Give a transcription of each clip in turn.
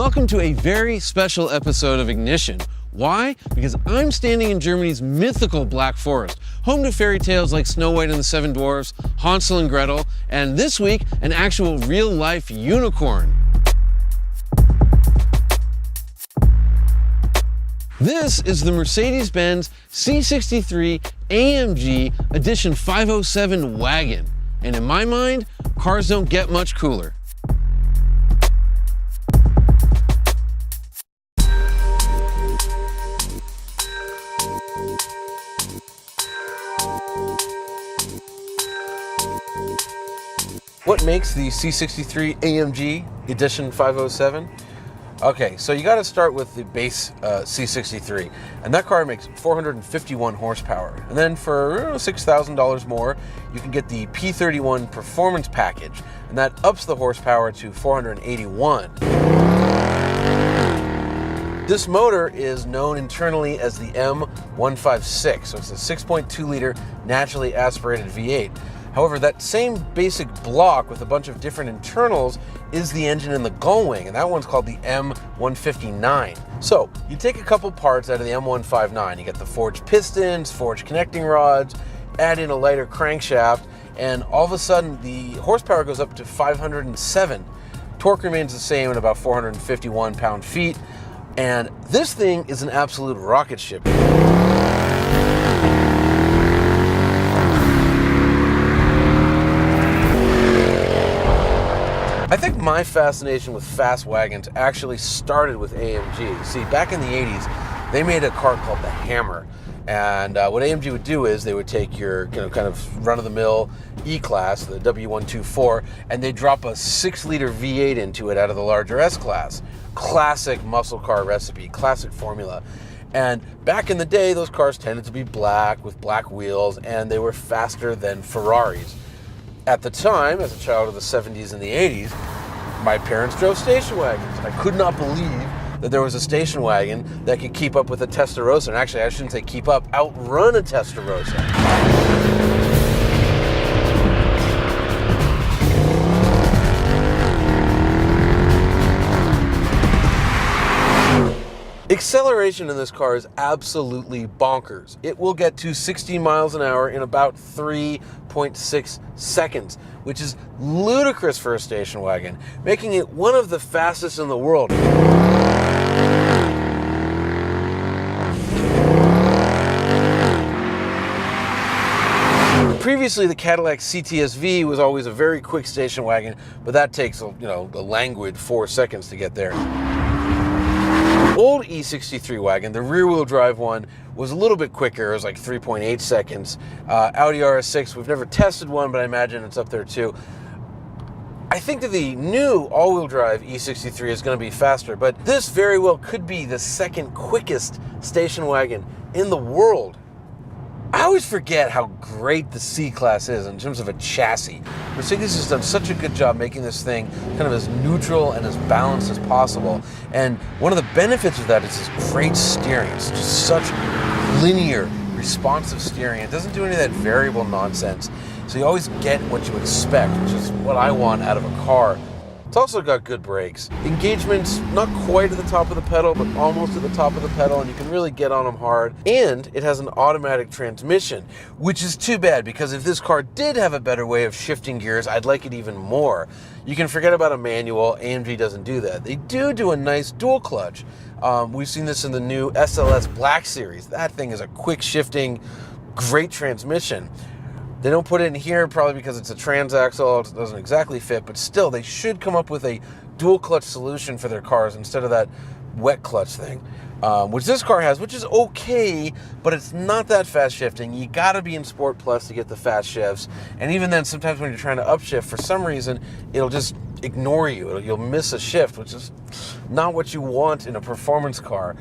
welcome to a very special episode of Ignition. Why? Because I'm standing in Germany's mythical Black Forest, home to fairy tales like Snow White and the Seven Dwarfs, Hansel and Gretel, and this week, an actual real-life unicorn. This is the Mercedes-Benz C63 AMG Edition 507 Wagon. And in my mind, cars don't get much cooler. What makes the C63 AMG Edition 507? Okay, so you got to start with the base C63, and that car makes 451 horsepower. And then for $6,000 more, you can get the P31 Performance Package, and that ups the horsepower to 481. This motor is known internally as the M156, so it's a 6.2-liter naturally aspirated V8. However, that same basic block with a bunch of different internals is the engine in the gullwing, and that one's called the M159. So, you take a couple parts out of the M159. You get the forged pistons, forged connecting rods, add in a lighter crankshaft, and all of a sudden the horsepower goes up to 507. Torque remains the same at about 451 pound-feet, and this thing is an absolute rocket ship. I think my fascination with fast wagons actually started with AMG. See, back in the 80s, they made a car called the Hammer. And what AMG would do is they would take your kind of run-of-the-mill E-Class, the W124, and they'd drop a 6-liter V8 into it out of the larger S-Class. Classic muscle car recipe, classic formula. And back in the day, those cars tended to be black with black wheels, and they were faster than Ferraris. At the time, as a child of the 70s and the 80s, my parents drove station wagons. I could not believe that there was a station wagon that could keep up with a Testarossa. And actually, I shouldn't say keep up, outrun a Testarossa. Acceleration in this car is absolutely bonkers. It will get to 60 miles an hour in about 3.6 seconds, which is ludicrous for a station wagon, making it one of the fastest in the world. Previously, the Cadillac CTS-V was always a very quick station wagon, but that takes, a languid 4 seconds to get there. Old E63 wagon, the rear-wheel drive one, was a little bit quicker. It was like 3.8 seconds. Audi RS6, we've never tested one, but I imagine it's up there too. I think that the new all-wheel drive E63 is going to be faster, but this very well could be the second quickest station wagon in the world. I always forget how great the C-Class is in terms of a chassis. Mercedes has done such a good job making this thing kind of as neutral and as balanced as possible. And one of the benefits of that is this great steering. It's just such linear, responsive steering. It doesn't do any of that variable nonsense. So you always get what you expect, which is what I want out of a car. It's also got good brakes. Engagement's not quite at the top of the pedal, but almost at the top of the pedal, and you can really get on them hard. And it has an automatic transmission, which is too bad, because if this car did have a better way of shifting gears, I'd like it even more. You can forget about a manual. AMG doesn't do that. They do a nice dual clutch. We've seen this in the new SLS Black Series. That thing is a quick shifting, great transmission. They don't put it in here probably because it's a transaxle, it doesn't exactly fit, but still, they should come up with a dual clutch solution for their cars instead of that wet clutch thing, which this car has, which is okay, but it's not that fast shifting. You gotta be in Sport Plus to get the fast shifts, and even then, sometimes when you're trying to upshift, for some reason, it'll just ignore you. You'll miss a shift, which is not what you want in a performance car.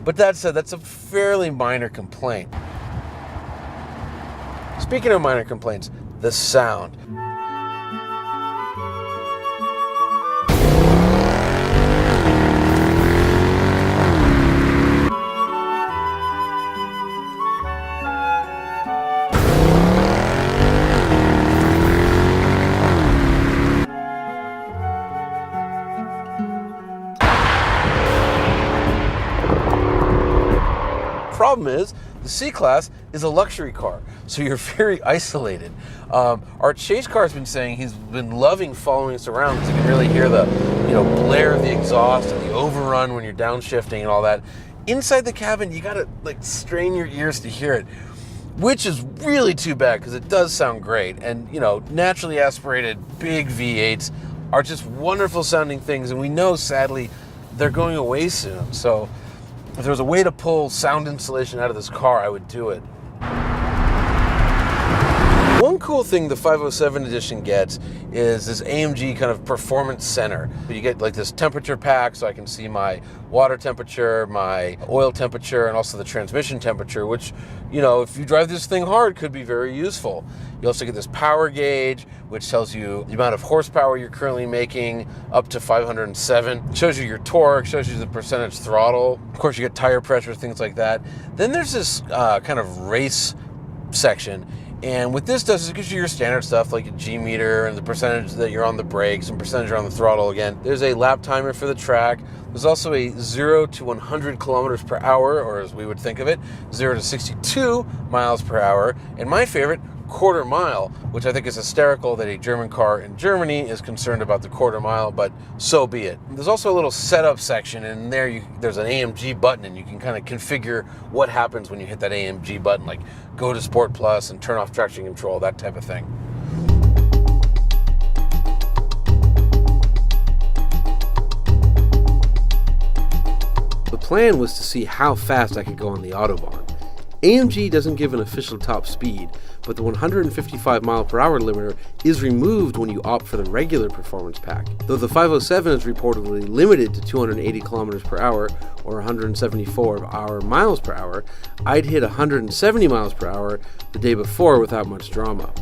But that said, that's a fairly minor complaint. Speaking of minor complaints, the sound. problem is the C-Class is a luxury car, so you're very isolated. Our chase car's been saying he's been loving following us around because you can really hear the blare of the exhaust and the overrun when you're downshifting and all that. Inside the cabin, you gotta like strain your ears to hear it, which is really too bad because it does sound great. And naturally aspirated big V8s are just wonderful sounding things, and we know sadly they're going away soon. So if there was a way to pull sound insulation out of this car, I would do it. One cool thing the 507 edition gets is this AMG kind of performance center. You get like this temperature pack so I can see my water temperature, my oil temperature, and also the transmission temperature, which, if you drive this thing hard, could be very useful. You also get this power gauge, which tells you the amount of horsepower you're currently making, up to 507. It shows you your torque, shows you the percentage throttle. Of course, you get tire pressure, things like that. Then there's this kind of race section. And what this does is it gives you your standard stuff like a G meter and the percentage that you're on the brakes and percentage you're on the throttle again. There's a lap timer for the track. There's also a 0 to 100 kilometers per hour, or as we would think of it, 0 to 62 miles per hour. And my favorite, quarter mile, which I think is hysterical that a German car in Germany is concerned about the quarter mile, but so be it. There's also a little setup section, and there's an AMG button, and you can kind of configure what happens when you hit that AMG button, like go to Sport Plus and turn off traction control, that type of thing. The plan was to see how fast I could go on the Autobahn. AMG doesn't give an official top speed, but the 155 mile per hour limiter is removed when you opt for the regular performance pack. Though the 507 is reportedly limited to 280 kilometers per hour or 174 miles per hour, I'd hit 170 miles per hour the day before without much drama.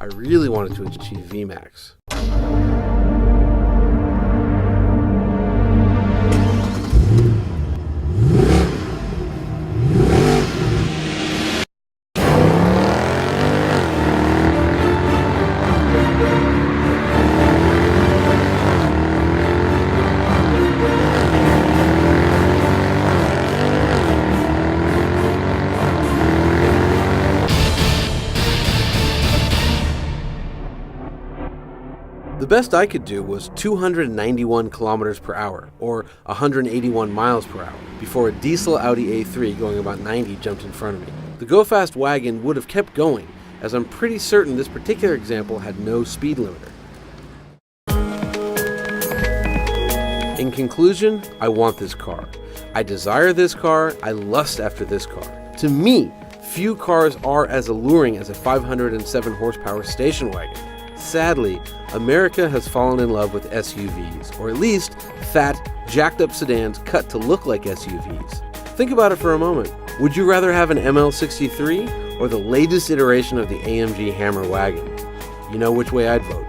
I really wanted to achieve VMAX. The best I could do was 291 kilometers per hour, or 181 miles per hour, before a diesel Audi A3 going about 90 jumped in front of me. The go-fast wagon would have kept going, as I'm pretty certain this particular example had no speed limiter. In conclusion, I want this car. I desire this car, I lust after this car. To me, few cars are as alluring as a 507 horsepower station wagon. Sadly, America has fallen in love with SUVs, or at least fat, jacked-up sedans cut to look like SUVs. Think about it for a moment. Would you rather have an ML63 or the latest iteration of the AMG Hammer wagon? You know which way I'd vote.